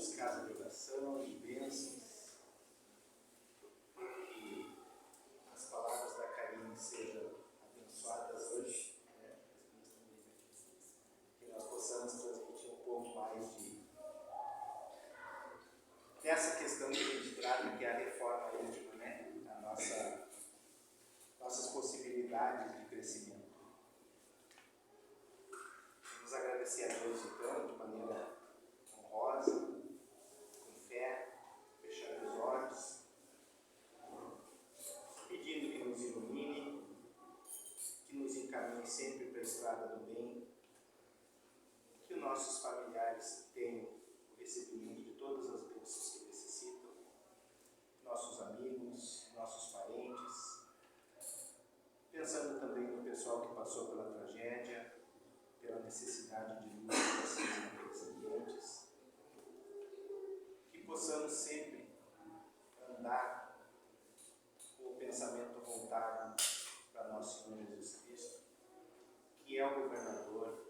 noite, casa de oração, de bênçãos. Que as palavras da Karine sejam abençoadas hoje, né? Que nós possamos transmitir um pouco mais dessa questão que a gente trata, que é a reforma íntima, né? Nossas possibilidades de crescimento. Vamos agradecer a Deus, então, de maneira honrosa, com fé, fechando os olhos, pedindo que nos ilumine, que nos encaminhe sempre para a estrada do bem, que os nossos familiares tenham o recebimento de todas as bênçãos que necessitam, nossos amigos, nossos parentes, pensando também no pessoal que passou pela tragédia, pela necessidade de luz desses ambientes, que possamos sempre andar com o pensamento voltado para nosso Senhor Jesus Cristo, que é o governador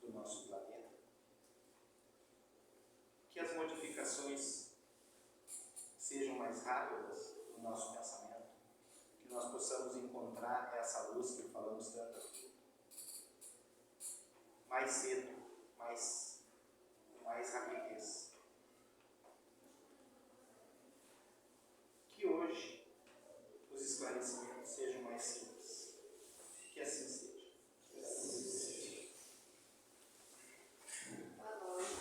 do nosso planeta, que as modificações sejam mais rápidas no nosso pensamento, que nós possamos encontrar essa luz que falamos tanto aqui, mais cedo, com mais rapidez. Que hoje os esclarecimentos sejam mais simples. Que assim seja. Boa noite.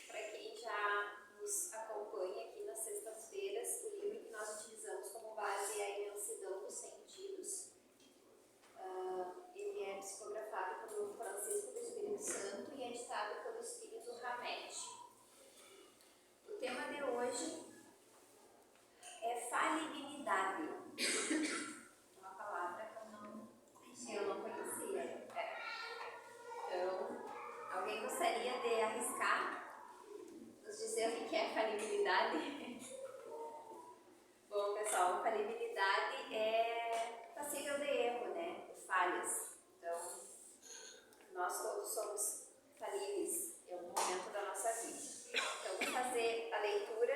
Para quem já nos acompanha aqui nas sextas-feiras, o livro que nós utilizamos como base é a Imensidão dos Sentidos. Ele é psicografado pelo Francisco do Espírito Santo e editado pelo Espírito Hamed. O tema de hoje é falibilidade. Uma palavra que eu não conhecia. Então, alguém gostaria de arriscar, nos dizer o que é falibilidade? Bom, pessoal, falibilidade é passível de erro, né? Falhas. Então, nós todos somos falíveis em algum momento da nossa vida. Então, vou fazer a leitura.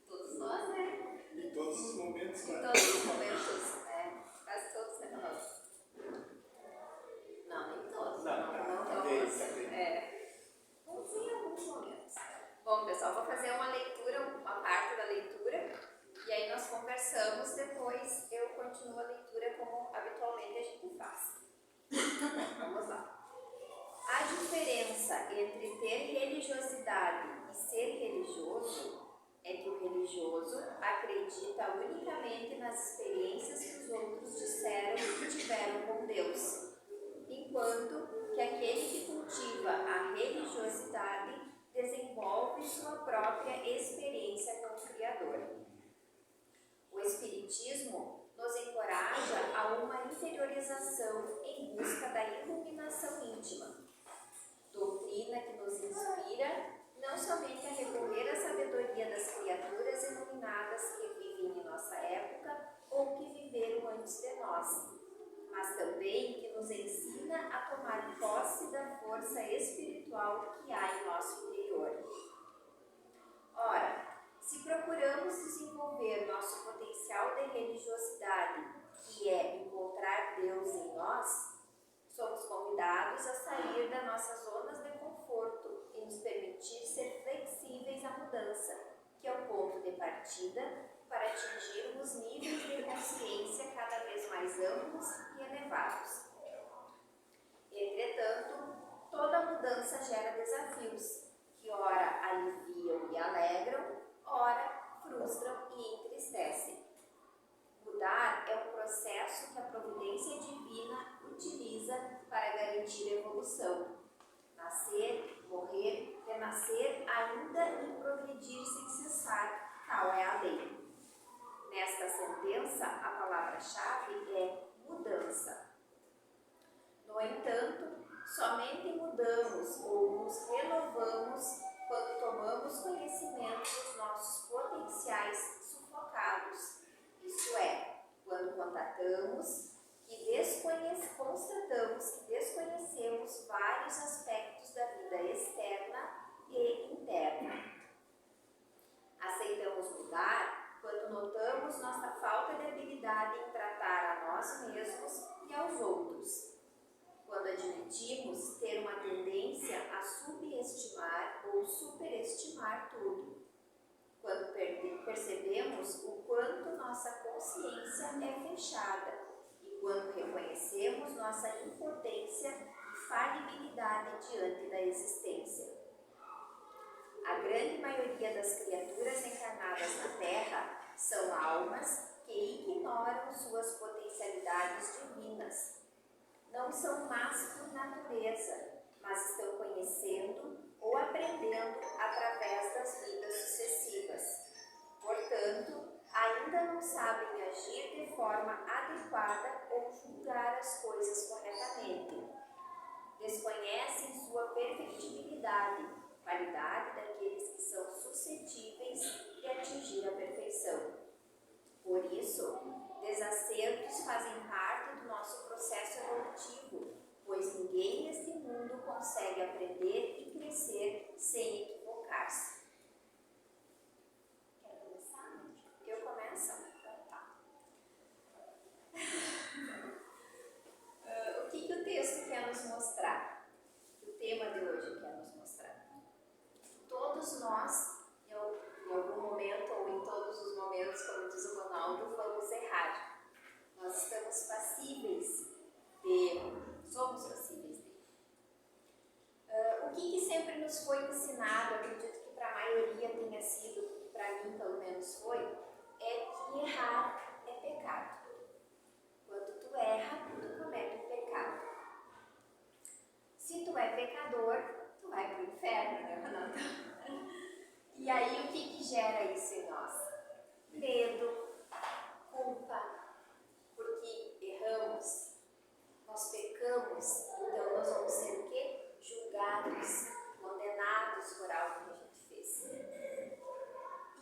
Todos nós, né? Em todos os momentos, né? Em todos os momentos, né? Quase todos, né? Não, nem todos. Não todos. Vamos em alguns momentos. Bom, pessoal, vou fazer uma leitura, uma parte da leitura, e aí nós conversamos, depois eu continuo a leitura como habitualmente a gente faz. Vamos lá. A diferença entre ter religiosidade e ser religioso é que o religioso acredita unicamente nas experiências que os outros disseram que tiveram com Deus, enquanto que aquele que cultiva a religiosidade desenvolve sua própria experiência com o Criador. O Espiritismo nos encoraja a uma interiorização em busca da iluminação íntima, doutrina que nos inspira não somente a recorrer à sabedoria das criaturas iluminadas que vivem em nossa época ou que viveram antes de nós, mas também que nos ensina a tomar posse da força espiritual que há em nosso interior. Ora, se procuramos desenvolver nosso potencial de religiosidade, que é encontrar Deus em nós, somos convidados a sair das nossas zonas de conforto e nos permitir ser flexíveis à mudança, que é o ponto de partida para atingirmos níveis de consciência cada vez mais amplos e elevados. Entretanto, toda mudança gera desafios, que ora aliviam e alegram, ora frustram e entristecem. Mudar é um processo que a providência divina utiliza para garantir a evolução. Nascer, morrer, renascer ainda e progredir sem cessar, tal é a lei. Nesta sentença, a palavra-chave é mudança. No entanto, somente mudamos ou nos renovamos quando tomamos conhecimento dos nossos potenciais sufocados, isto é, quando constatamos que desconhecemos vários aspectos da vida admitimos ter uma tendência a subestimar ou superestimar tudo, quando percebemos o quanto nossa consciência é fechada e quando reconhecemos nossa impotência e falibilidade diante da existência. A grande maioria das criaturas encarnadas na Terra são almas que ignoram suas potencialidades divinas. Não são más por natureza, mas estão conhecendo ou aprendendo através das vidas sucessivas. Portanto, ainda não sabem agir de forma adequada ou julgar as coisas corretamente. Desconhecem sua perfectibilidade, qualidade daqueles que são suscetíveis de atingir a perfeição. Por isso, desacertos fazem parte do nosso processo evolutivo, pois ninguém neste mundo consegue aprender e crescer sem equivocar-se. Quer começar? Eu começo? Então tá. O que o texto quer nos mostrar? O tema de hoje quer nos mostrar? Todos nós, em algum momento ou em todos os momentos, como diz o Ronaldo, vamos errar. Nós estamos passíveis de erro, somos passíveis de erro. O que sempre nos foi ensinado, acredito que para a maioria tenha sido, para mim pelo menos foi, é que errar é pecado. Quando tu erra, tu comete um pecado. Se tu é pecador, tu vai para o inferno, né, Ronaldo? E aí, o que gera isso em nós? Medo, culpa, porque erramos, nós pecamos, então nós vamos ser o quê? Julgados, condenados por algo que a gente fez.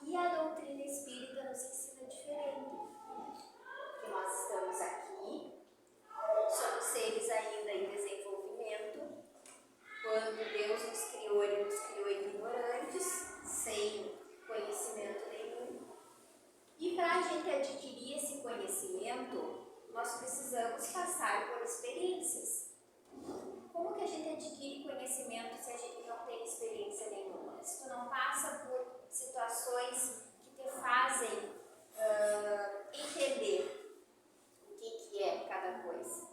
E a doutrina espírita nos ensina diferente, que nós estamos aqui, somos seres ainda em desenvolvimento. Quando Deus nos criou, Ele nos criou ignorantes, sem conhecimento nenhum. E para a gente adquirir esse conhecimento, nós precisamos passar por experiências. Como que a gente adquire conhecimento se a gente não tem experiência nenhuma? Se tu não passa por situações que te fazem entender o que é cada coisa.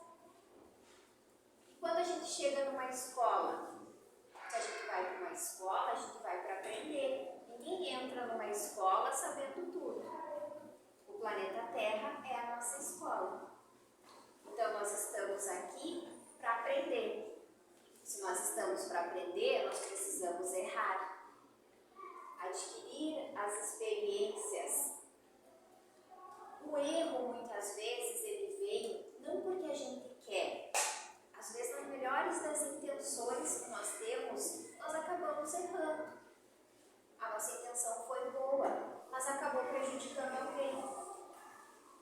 E quando a gente chega numa escola, se a gente vai para uma escola, a gente vai para aprender. Ninguém entra numa escola sabendo tudo. O planeta Terra é a nossa escola. Então, nós estamos aqui para aprender. Se nós estamos para aprender, nós precisamos errar. Adquirir as experiências. O erro, muitas vezes, ele vem não porque a gente quer. Às vezes, nas melhores das intenções que nós temos, nós acabamos errando. A nossa intenção foi boa, mas acabou prejudicando alguém.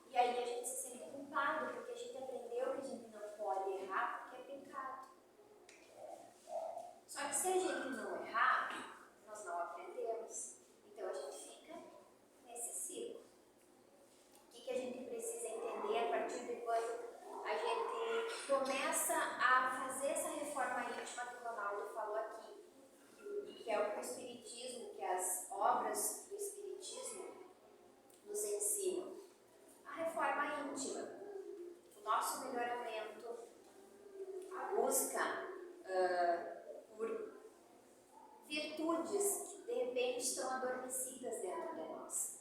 E aí a gente se sente culpado, porque a gente aprendeu que a gente não pode errar, porque é pecado. Só que se a gente não errar, nós não aprendemos. Então a gente fica nesse ciclo. O que a gente precisa entender a partir de quando a gente começa a fazer essa reforma íntima que o Ronaldo falou aqui, que é o que o Espiritismo, que as obras do Espiritismo nos ensinam. A reforma íntima, o nosso melhoramento, a busca por virtudes que de repente estão adormecidas dentro de nós.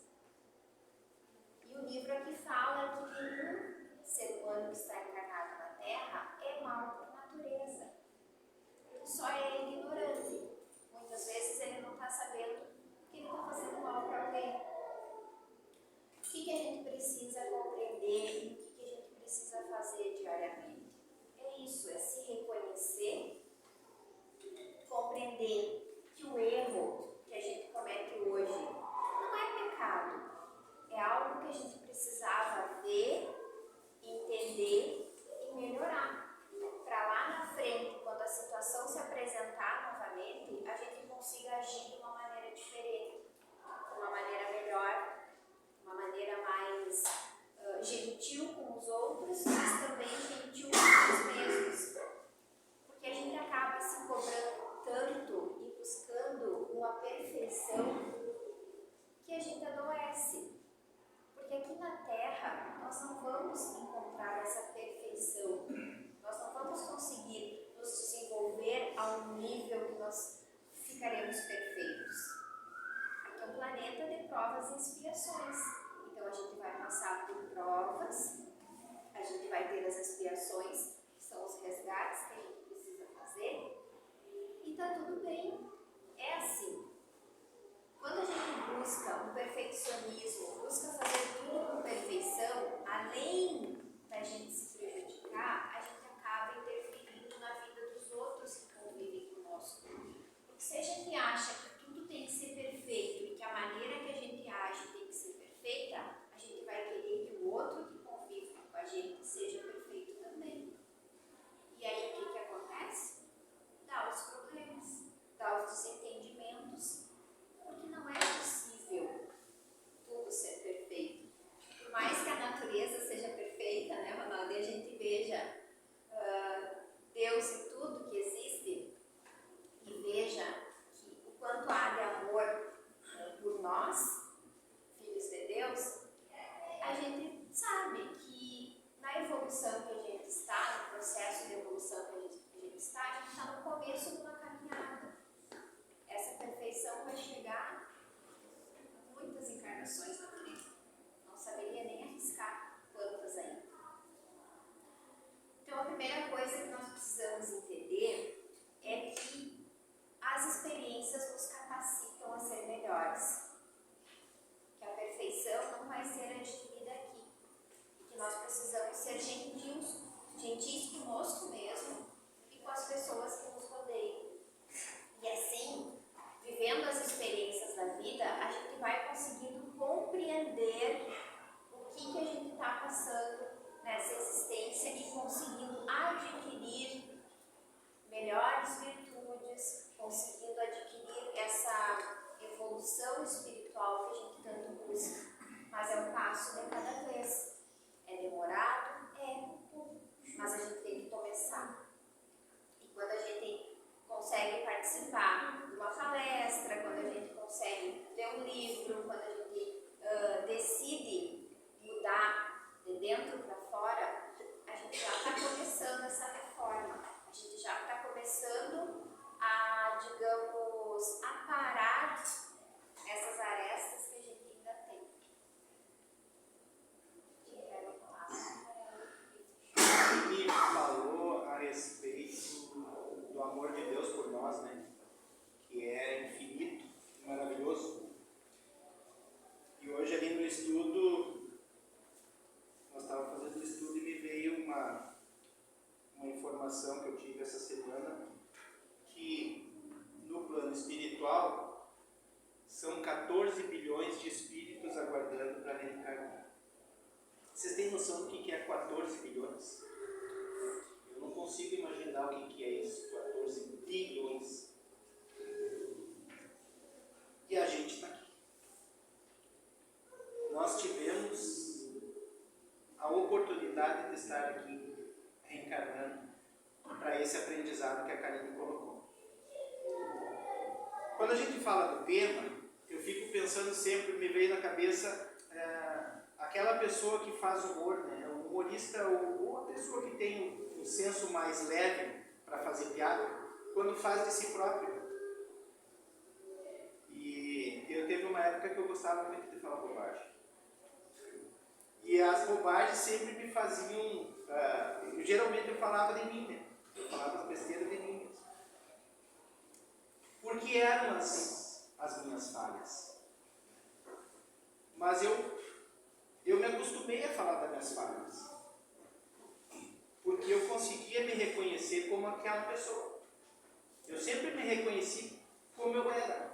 E o livro aqui fala que nenhum ser humano que está encarnado na Terra é mau por natureza. Ele só é ignorante. Muitas vezes ele não está sabendo que ele está fazendo mal para alguém. O que a gente precisa compreender e o que a gente precisa fazer diariamente? É isso, é se reconhecer, compreender que o erro que a gente comete hoje não é pecado. É algo que a gente precisava ver, entender e melhorar. Para lá na frente, quando a situação se apresentar novamente, a gente consiga agir de uma maneira diferente, de uma maneira melhor, uma maneira mais gentil com os outros, mas também gentil com nós mesmos. seremos perfeitos? Porque o planeta de provas e expiações. Então a gente vai passar por provas, a gente vai ter as expiações, que são os resgates que a gente precisa fazer, e tá tudo bem. É assim. Quando a gente busca o perfeccionismo, busca fazer tudo com perfeição, além da gente se prejudicar, a gente acaba interferindo na vida dos outros que convivem conosco. Porque se a gente acha que tudo tem que ser perfeito e que a maneira que a gente age tem que ser perfeita, a gente vai querer que o outro que convive com a gente seja perfeito também. E aí o que acontece? Dá os problemas, dá os desentendimentos, porque não é possível tudo ser perfeito. Por mais que a natureza seja perfeita, né, Ronaldo, e a gente veja Deus e tudo que existe, e veja que o quanto há de amor por nós, filhos de Deus, a gente sabe que na evolução que a gente está, no processo de evolução que a gente está no começo de uma caminhada. Essa perfeição vai chegar a muitas encarnações na frente. Não saberia nem arriscar quantas ainda. Então a primeira coisa que nós precisamos entender é que as experiências nos capacitam a ser melhores. Que a perfeição não vai ser adquirida aqui. E que nós precisamos ser gentis conosco mesmo e com as pessoas que nos rodeiam. E assim, vivendo as experiências da vida, a gente vai conseguindo compreender o que a gente está passando nessa existência e conseguindo adquirir melhores virtudes, conseguindo adquirir essa evolução espiritual que a gente tanto busca. Mas é um passo de cada vez. É demorado? É. Mas a gente tem que começar. E quando a gente consegue participar de uma palestra, quando a gente consegue ler um livro, quando a gente decide mudar de dentro para fora, a gente já está começando essa reforma. A gente já está começando a, digamos, aparar essas arestas que a gente ainda tem. E falou a respeito do amor de Deus por nós, né? Que é infinito, maravilhoso. E hoje ali no estudo, nós estávamos fazendo o estudo e me veio uma informação que eu tive essa semana, que no plano espiritual são 14 bilhões de espíritos aguardando para reencarnar. Vocês têm noção do que é 14 bilhões? Eu não consigo imaginar o que é isso, 14 bilhões. E a gente está aqui. Nós tivemos a oportunidade de estar aqui reencarnando para esse aprendizado que a Karine colocou. Quando a gente fala do tema, eu fico pensando sempre, me veio na cabeça aquela pessoa que faz humor, né? O humorista ou a pessoa que tem um senso mais leve para fazer piada, quando faz de si próprio. E eu teve uma época que eu gostava muito de falar bobagem. E as bobagens sempre me faziam... geralmente eu falava de mim, né? Eu falava as besteiras de mim mesmo. Porque eram as minhas falhas. Mas eu me acostumei a falar das minhas falhas. Porque eu conseguia me reconhecer como aquela pessoa. Eu sempre me reconheci como eu era.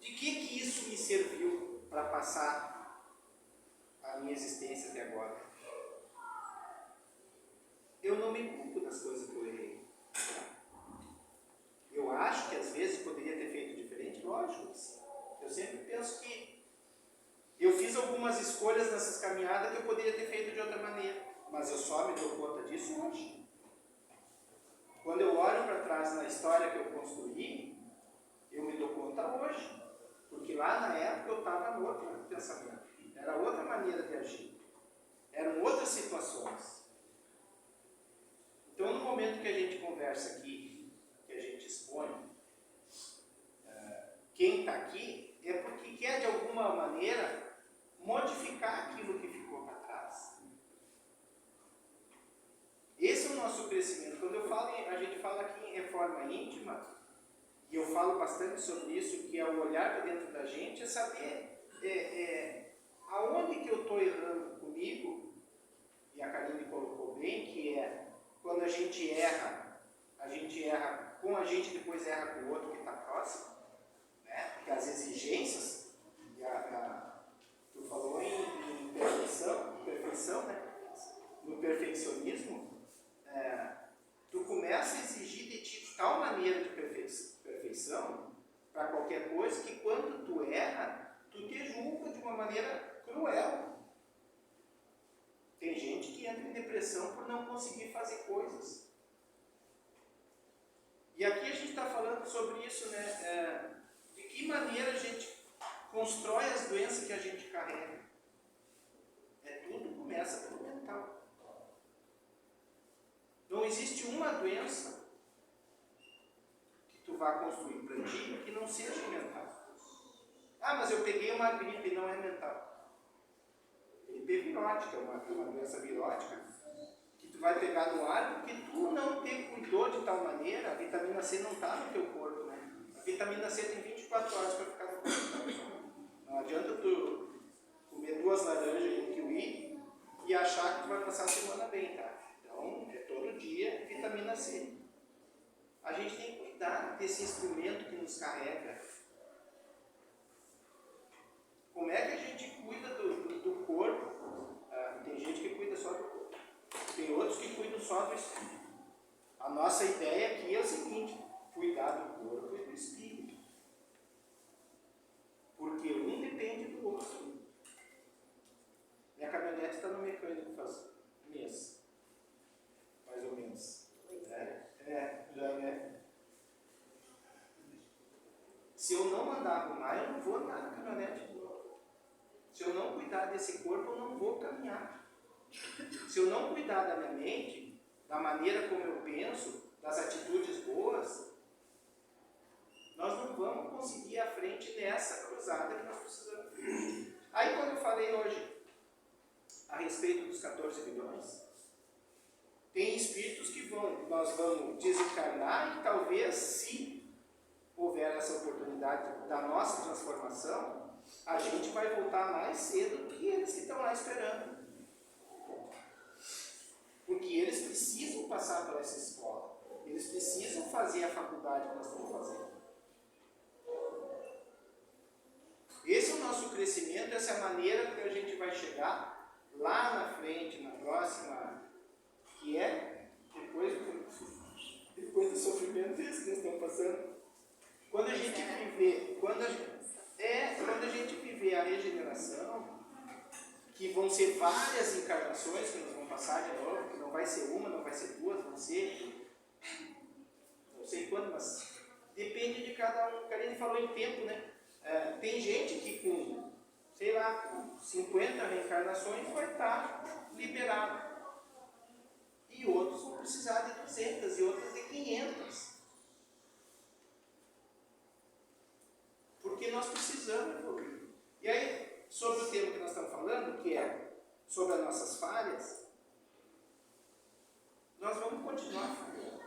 De que isso me serviu para passar a minha existência até agora? Eu não me culpo das coisas que eu errei. Eu acho que às vezes poderia ter feito diferente, lógico que sim. Eu sempre penso que eu fiz algumas escolhas nessas caminhadas que eu poderia ter feito de outra maneira, mas eu só me dou conta disso hoje. Quando eu olho para trás na história que eu construí, eu me dou conta hoje, porque lá na época eu estava no outro pensamento, era outra maneira de agir, eram outras situações. Então, no momento que a gente conversa aqui, que a gente expõe quem está aqui é porque quer de alguma maneira modificar aquilo que ficou para trás. Esse é o nosso crescimento. Quando a gente fala aqui em reforma íntima, e eu falo bastante sobre isso, que é o olhar para dentro da gente, é saber aonde que eu estou errando comigo, e a Karine colocou bem, que é quando a gente erra com a gente, depois erra com o outro que está próximo, né? Porque as exigências, tu falou em perfeição, né? No perfeccionismo, tu começa a exigir de ti tal maneira de perfeição para qualquer coisa que quando tu erra, tu te julga de uma maneira cruel. Tem gente que entra em depressão por não conseguir fazer coisas. E aqui a gente está falando sobre isso, né? De que maneira a gente constrói as doenças que a gente carrega. Tudo começa pelo mental. Não existe uma doença que tu vá construir para ti que não seja mental. Ah, mas eu peguei uma gripe, não é mental. Gripe é virótica, uma doença virótica, que tu vai pegar no ar porque tu não te cuidou de tal maneira. A vitamina C não está no teu corpo, né? A vitamina C tem 24 horas para ficar no corpo. Não adianta tu comer 2 laranjas e um kiwi e achar que tu vai passar a semana bem, tá? Então, é todo dia vitamina C. A gente tem que cuidar desse instrumento que nos carrega. Como é que a gente cuida do corpo? Tem gente que cuida só do corpo. Tem outros que cuidam só do espírito. A nossa ideia aqui é o seguinte: cuidar do corpo e do espírito. Porque um depende do outro. Minha caminhonete está no mecânico faz mês. Mais ou menos. Já é. Se eu não mandar arrumar, eu não vou andar na caminhonete. Se eu não cuidar desse corpo, eu não vou caminhar. Se eu não cuidar da minha mente, da maneira como eu penso, das atitudes boas, nós não vamos conseguir ir à frente nessa cruzada que nós precisamos. Aí quando eu falei hoje a respeito dos 14 bilhões, tem espíritos que nós vamos desencarnar e talvez, se houver essa oportunidade da nossa transformação, a gente vai voltar mais cedo do que eles que estão lá esperando. Porque eles precisam passar por essa escola. Eles precisam fazer a faculdade que nós estamos fazendo. Esse é o nosso crescimento, essa é a maneira que a gente vai chegar lá na frente, na próxima, que é depois do sofrimento desse que nós estamos passando. Quando a gente viver a regeneração, que vão ser várias encarnações que nós vamos passar de novo, que não vai ser uma, não vai ser 2, vão ser não sei quanto, mas depende de cada um. O Karine falou em tempo, né? Tem gente que com, sei lá, com 50 reencarnações vai estar liberado. E outros vão precisar de 200 e outros de 500. Porque nós precisamos evoluir. E aí, sobre o tema que nós estamos falando, que é sobre as nossas falhas, nós vamos continuar falhando.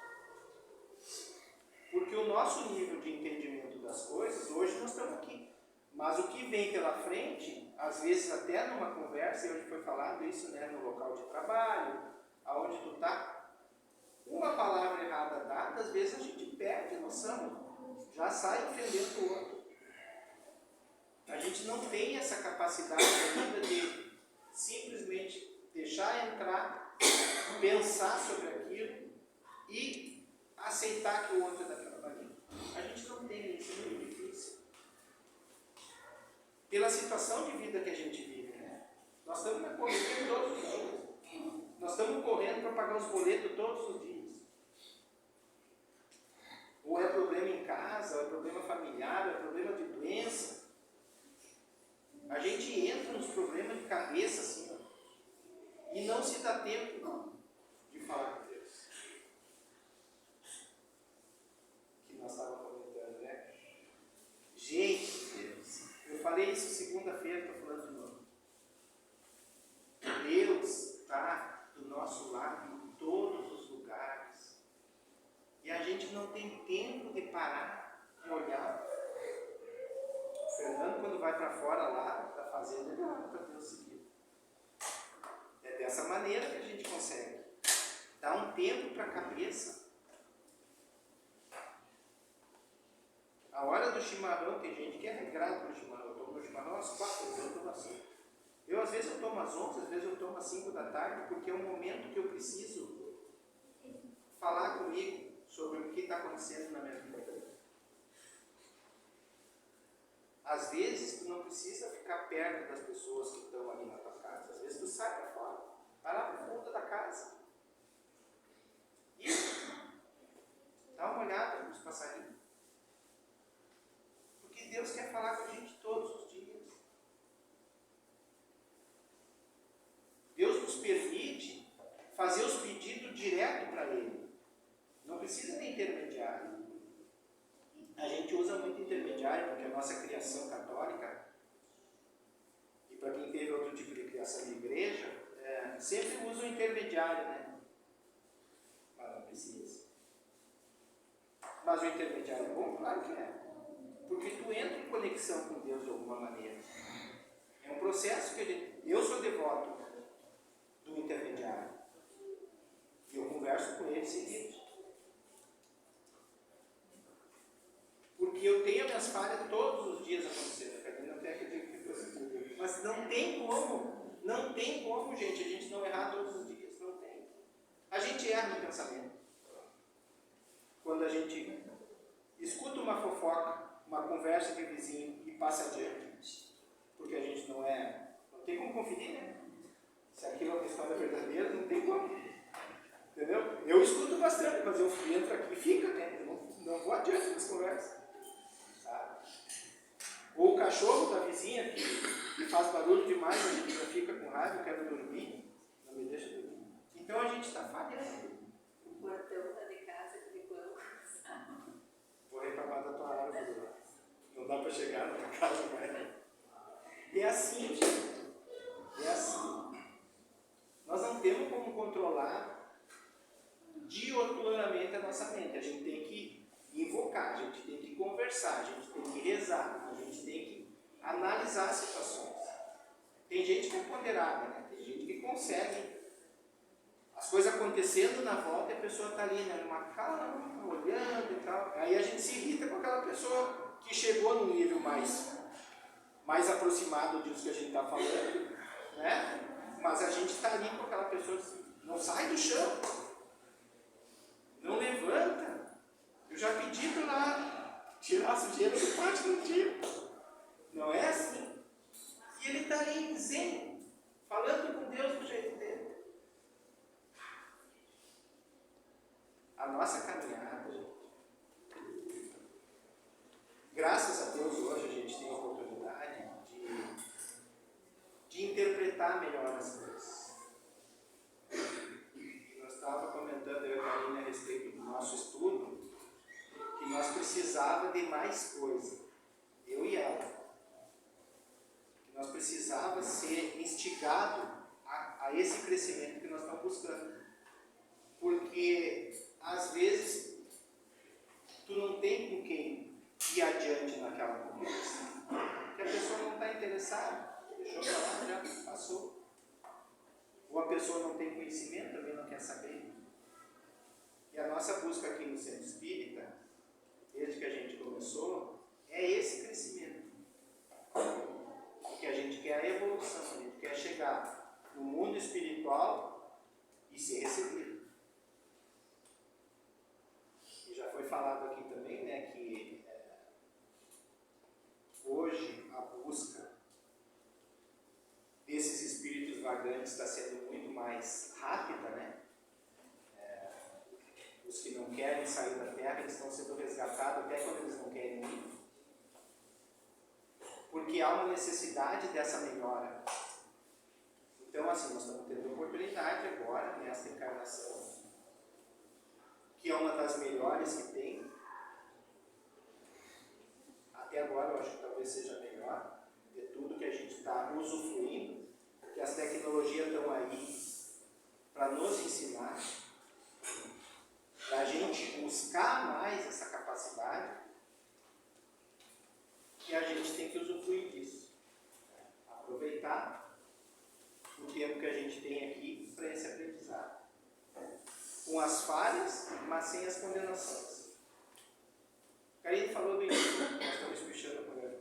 Porque o nosso nível de entendimento das coisas, hoje nós estamos aqui. Mas o que vem pela frente, às vezes até numa conversa, e hoje foi falado isso, né, no local de trabalho, aonde tu está, uma palavra errada dada, às vezes a gente perde a noção, já sai ofendendo o outro. A gente não tem essa capacidade ainda de simplesmente deixar entrar, pensar sobre aquilo e aceitar que o outro é daquela maneira. A gente não tem isso, é muito difícil. Pela situação de vida que a gente vive, né? Nós estamos correndo todos os dias. Nós estamos correndo para pagar os boletos todos os dias. Ou é problema em casa, ou é problema familiar, ou é problema de doença. A gente entra nos problemas de cabeça assim, ó, e não se dá tempo de falar com Deus. Que nós estávamos comentando, né? Gente, não tem tempo de parar e olhar. O Fernando, quando vai para fora lá da fazenda, ele olha para Deus seguir. É dessa maneira que a gente consegue. Dar um tempo para a cabeça. A hora do chimarrão, tem gente que é regrado para o chimarrão. Eu tomo meu chimarrão às 4, eu tomo às 5. Às vezes eu tomo às 11, às vezes eu tomo às 5 da tarde, porque é um momento que eu preciso falar comigo sobre o que está acontecendo na minha vida. Às vezes tu não precisa ficar perto das pessoas que estão ali na tua casa. Às vezes tu sai para fora, vai lá para o fundo da casa. E dá uma olhada nos passarinhos. Porque Deus quer falar com a gente todos os dias. Deus nos permite fazer os pedidos direto para Ele. Não precisa de intermediário. A gente usa muito intermediário porque a nossa criação católica, e para quem teve outro tipo de criação de igreja, sempre usa o intermediário, né? Mas não precisa. Mas o intermediário é bom? Claro que é. Porque tu entra em conexão com Deus de alguma maneira. É um processo que eu sou devoto do intermediário. E eu converso com ele seguinte. Porque eu tenho minhas falhas todos os dias acontecendo. A Carolina até acredita que fosse tudo. Mas não tem como, gente, a gente não errar todos os dias. Não tem. A gente erra no pensamento. Quando a gente escuta uma fofoca, uma conversa de vizinho e passa adiante. Porque a gente não tem como conferir, né? Se aquilo é uma história verdadeira, não tem como. Entendeu? Eu escuto bastante, mas eu entro aqui e fica, né? Eu não vou adiante nas conversas. Sabe? Ou o cachorro da vizinha que faz barulho demais, a gente já fica com raiva, eu quero dormir, não me deixa dormir. Então a gente está falhando. O portão da de casa que ficou. Vou reclamar da tua árvore. Não dá para chegar na tua casa mais. É assim, gente. É assim. Nós não temos como controlar dioturnamente a nossa mente. A gente tem que invocar, a gente tem que conversar, a gente tem que rezar, a gente tem que analisar as situações. Tem gente que é ponderada, né? Tem gente que consegue as coisas acontecendo na volta e a pessoa está ali, né, numa calma, olhando e tal. Aí a gente se irrita com aquela pessoa que chegou num nível mais aproximado disso que a gente está falando, né? Mas a gente está ali com aquela pessoa assim, não sai do chão, não levanta. Eu já pedi para lá tirar a sujeira do pátio no dia. Não é assim. E ele está aí zen, falando com Deus do jeito dele. A nossa caminhada, graças a Deus hoje a gente tem a oportunidade de interpretar melhor as coisas. E nós estávamos comentando, eu e a Carolina, a respeito do nosso estudo, que nós precisávamos de mais coisa, eu e ela. Que nós precisávamos ser instigados a esse crescimento que nós estamos buscando. Porque às vezes tu não tem com quem ir adiante naquela conversa. Porque a pessoa não está interessada, deixou para lá, já passou. Ou a pessoa não tem conhecimento, também não quer saber. E a nossa busca aqui no Centro Espírita, desde que a gente começou, é esse crescimento. Porque a gente quer a evolução, a gente quer chegar no mundo espiritual e ser recebido. Já foi falado aqui também, né, que hoje a busca desses espíritos vagantes está sendo muito mais rápida, né? Os que não querem sair da Terra, eles estão sendo resgatados até quando eles não querem ir. Porque há uma necessidade dessa melhora. Então, assim, nós estamos tendo oportunidade agora, nesta encarnação, que é uma das melhores que tem. Até agora eu acho que talvez seja melhor de tudo que a gente está usufruindo, que as tecnologias estão aí para nos ensinar, para a gente realmente buscar mais essa capacidade, e a gente tem que usufruir disso. Aproveitar o tempo que a gente tem aqui para esse aprendizado. Com as falhas, mas sem as condenações. A Karine falou no início, nós estamos puxando por aí.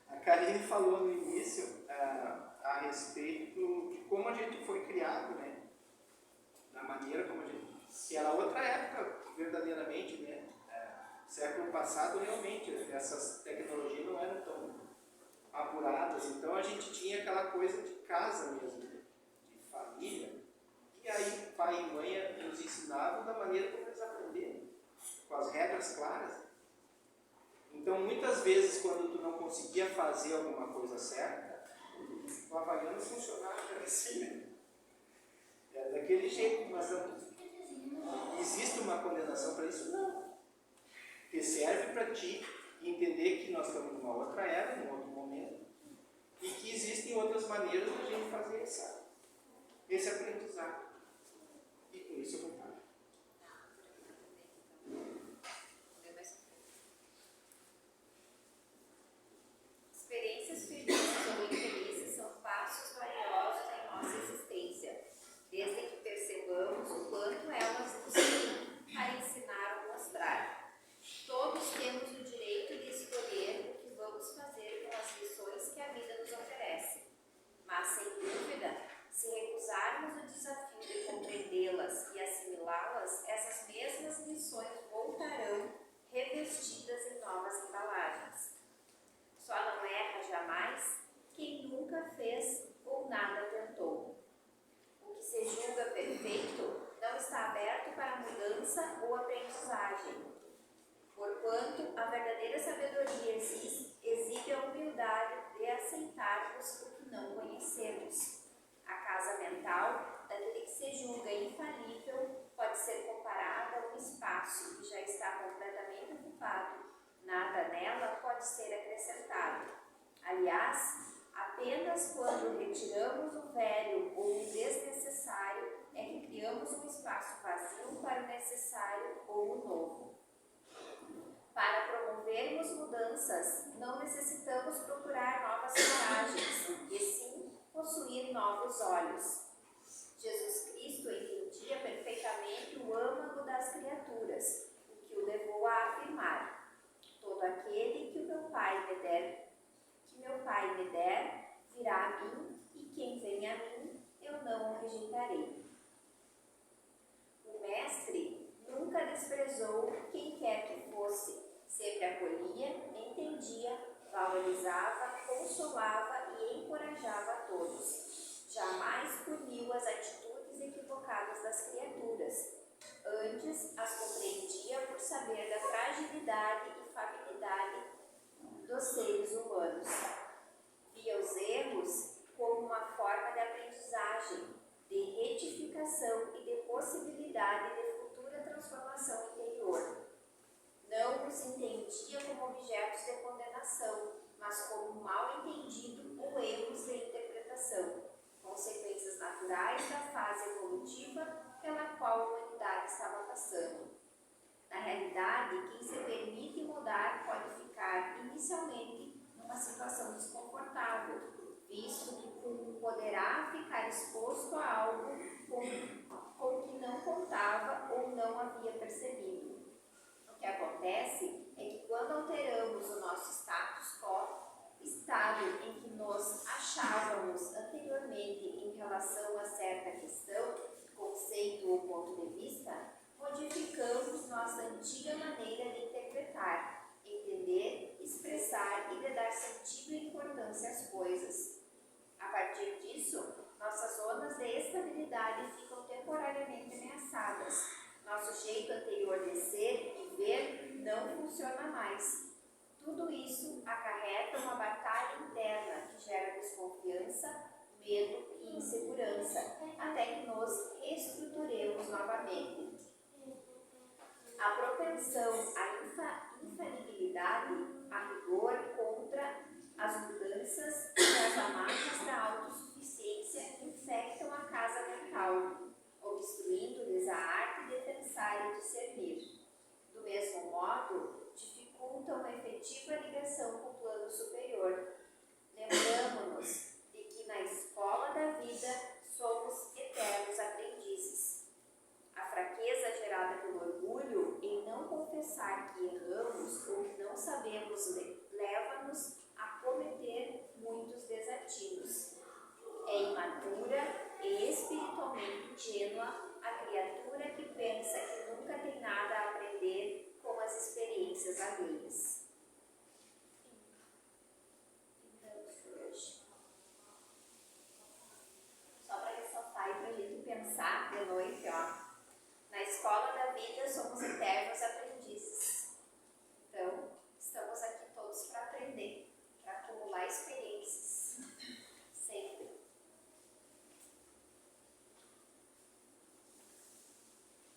A Karine falou no início a respeito de como a gente foi criado, né? Da maneira como a gente... Que era outra época, verdadeiramente, né? Século passado, realmente, essas tecnologias não eram tão apuradas. Então a gente tinha aquela coisa de casa mesmo, de família. E aí pai e mãe nos ensinavam da maneira como eles aprenderam, com as regras claras. Então muitas vezes quando tu não conseguia fazer alguma coisa certa, o havaiano funcionava assim, né? É daquele jeito, mas não existe uma condenação para isso? Não. Porque serve para ti entender que nós estamos numa outra era, num outro momento, e que existem outras maneiras de a gente fazer esse aprendizado. E com isso eu vou parar. Experiências felizes ou infelizes são passos valiosos em nossa existência, desde que percebamos o quanto elas nos têm para ensinar ou mostrar. Todos temos o direito de escolher o que vamos fazer com as lições que a vida nos oferece. Mas, sem dúvida, se recusarmos o desafio de compreendê-las e assimilá-las, essas mesmas lições voltarão revestidas em novas embalagens. Só não erra jamais quem nunca fez ou nada tentou. O que se julga perfeito não está aberto para mudança ou aprendizagem. Porquanto a verdadeira sabedoria exibe a humildade de aceitarmos o que não conhecemos. A casa mental daquele que se julga infalível pode ser comparada a um espaço que já está completamente ocupado. Nada nela pode ser acrescentado. Aliás, apenas quando retiramos o velho ou o desnecessário é que criamos um espaço vazio para o necessário ou o novo. Para promovermos mudanças, não necessitamos procurar novas paragens, e sim possuir novos olhos. Jesus Cristo entendia perfeitamente o âmago das criaturas, o que o levou a afirmar: todo aquele que meu Pai me der, virá a mim, e quem vem a mim, eu não o rejeitarei. O Mestre nunca desprezou quem quer que fosse, sempre acolhia, entendia, valorizava, consolava e encorajava a todos. Jamais puniu as atitudes equivocadas das criaturas. Antes, as compreendia por saber da fragilidade e fabilidade dos seres humanos. Via os erros como uma forma de aprendizagem, de retificação e de possibilidade de futura transformação interior. Não os entendia como objetos de condenação, mas como mal entendido ou erros de interpretação, consequências naturais da fase evolutiva pela qual a humanidade estava passando. Na realidade, quem se permite mudar pode ficar inicialmente numa situação desconfortável, visto que poderá ficar exposto a algo com que não contava ou não havia percebido. O que acontece é que quando alteramos o nosso status quo, estado em que nos achávamos anteriormente em relação a certa questão, conceito ou ponto de vista, modificamos nossa antiga maneira de interpretar, entender, expressar e de dar sentido e importância às coisas. A partir disso, nossas zonas de estabilidade ficam temporariamente ameaçadas. Nosso jeito anterior de ser e ver não funciona mais. Tudo isso acarreta uma batalha interna que gera desconfiança, medo e insegurança, até que nos reestruturemos novamente. A propensão à infalibilidade, a rigor contra as mudanças e as amarras da autossuficiência infectam a casa mental, obstruindo-lhes a arte de pensar e discernir. confessar que erramos ou que não sabemos leva-nos a cometer muitos desatinos. É imatura e espiritualmente ingênua a criatura que pensa que nunca tem nada a aprender com as experiências alheias. Só para ressaltar e para a gente pensar de noite, ó. Na escola da vida somos eternos aprendizes. Então, estamos aqui todos para aprender, para acumular experiências. Sempre.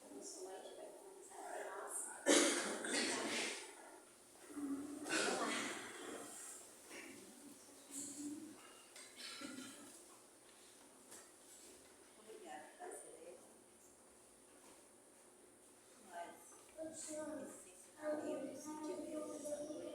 Vamos lá, a gente vai começar a nossa. Vamos lá. Obrigada, prazer. Mas, esses ensinamentos de Deus,